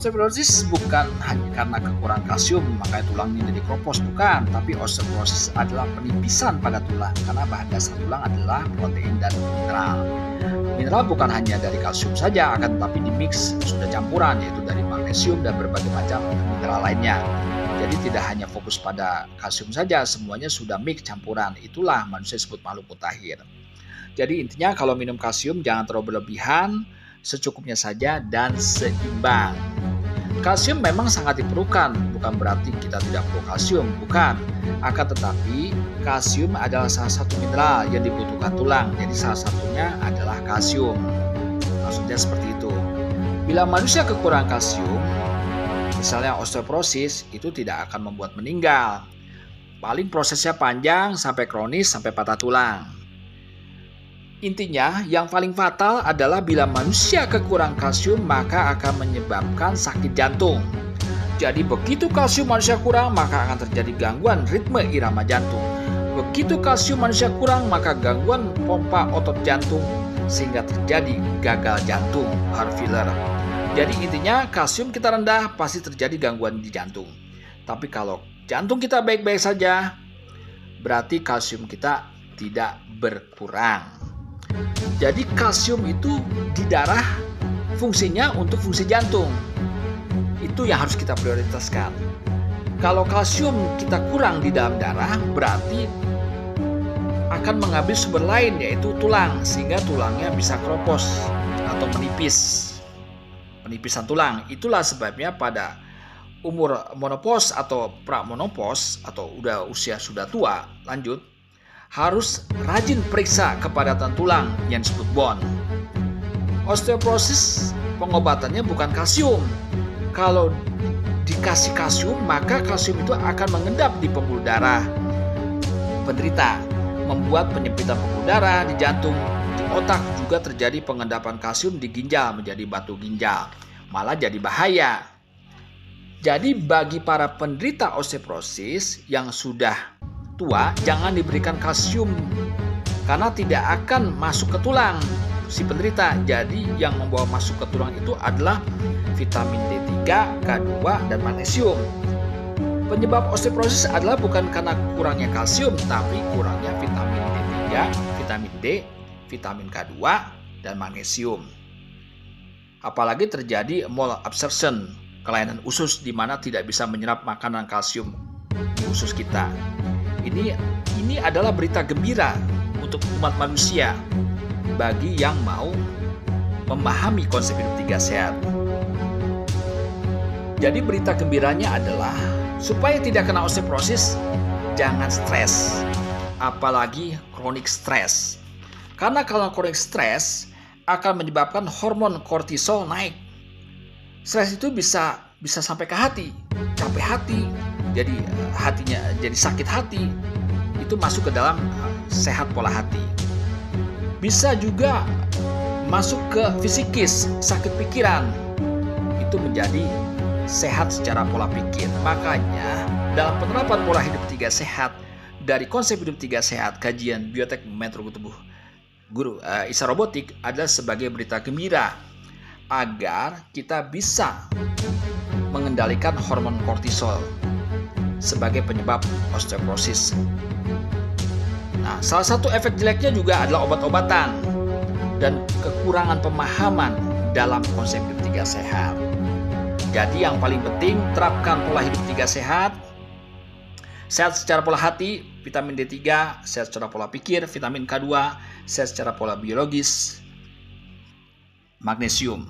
Osteoporosis bukan hanya karena kekurangan kalsium maka tulangnya jadi kropos, bukan. Tapi osteoporosis adalah penipisan pada tulang karena bahan dasar tulang adalah protein dan mineral. Mineral bukan hanya dari kalsium saja, akan tetapi dimix sudah campuran, yaitu dari magnesium dan berbagai macam mineral lainnya. Jadi tidak hanya fokus pada kalsium saja, semuanya sudah mix campuran. Itulah manusia disebut makhluk mutakhir. Jadi intinya kalau minum kalsium jangan terlalu berlebihan, secukupnya saja dan seimbang. Kalsium memang sangat diperlukan, bukan berarti kita tidak perlu kalsium, bukan. Akan tetapi, kalsium adalah salah satu mineral yang dibutuhkan tulang, jadi salah satunya adalah kalsium. Maksudnya seperti itu. Bila manusia kekurangan kalsium, misalnya osteoporosis, itu tidak akan membuat meninggal. Paling prosesnya panjang sampai kronis, sampai patah tulang. Intinya, yang paling fatal adalah bila manusia kekurangan kalsium maka akan menyebabkan sakit jantung. Jadi begitu kalsium manusia kurang maka akan terjadi gangguan ritme irama jantung. Begitu kalsium manusia kurang maka gangguan pompa otot jantung sehingga terjadi gagal jantung, heart failure. Jadi intinya kalsium kita rendah pasti terjadi gangguan di jantung. Tapi kalau jantung kita baik-baik saja, berarti kalsium kita tidak berkurang. Jadi kalsium itu di darah fungsinya untuk fungsi jantung. Itu yang harus kita prioritaskan. Kalau kalsium kita kurang di dalam darah, berarti akan mengambil sumber lain yaitu tulang, sehingga tulangnya bisa kropos atau menipis. Penipisan tulang. Itulah sebabnya pada umur menopause atau pramonopause atau usia sudah tua, lanjut, harus rajin periksa kepadatan tulang yang disebut bone. Osteoporosis pengobatannya bukan kalsium. Kalau dikasih kalsium, maka kalsium itu akan mengendap di pembuluh darah penderita, membuat penyempitan pembuluh darah di jantung, di otak juga terjadi pengendapan kalsium di ginjal menjadi batu ginjal, malah jadi bahaya. Jadi bagi para penderita osteoporosis yang sudah tua, jangan diberikan kalsium karena tidak akan masuk ke tulang si penderita. Jadi yang membawa masuk ke tulang itu adalah vitamin D3, K2, dan magnesium. Penyebab osteoporosis adalah bukan karena kurangnya kalsium, tapi kurangnya vitamin D3, vitamin D, vitamin K2, dan magnesium. Apalagi terjadi malabsorption, kelainan usus di mana tidak bisa menyerap makanan kalsium di usus kita. Ini adalah berita gembira untuk umat manusia bagi yang mau memahami konsep hidup 3 sehat. Jadi berita gembiranya adalah supaya tidak kena osteoporosis, jangan stres, apalagi kronik stres. Karena kalau kronik stres akan menyebabkan hormon kortisol naik. Stres itu bisa sampai ke hati, capek hati, jadi hatinya jadi sakit hati. Itu masuk ke dalam sehat pola hati. Bisa juga masuk ke fisikis, sakit pikiran. Itu menjadi sehat secara pola pikir. Makanya dalam penerapan pola hidup 3 sehat dari konsep hidup 3 sehat kajian biotek metode tubuh Guru Isa Robotik adalah sebagai berita gembira agar kita bisa mengendalikan hormon kortisol sebagai penyebab osteoporosis. Nah, salah satu efek jeleknya juga adalah obat-obatan dan kekurangan pemahaman dalam konsep hidup 3 sehat. Jadi yang paling penting terapkan pola hidup 3 sehat. Sehat secara pola hati, vitamin D3, sehat secara pola pikir, vitamin K2, sehat secara pola biologis, magnesium.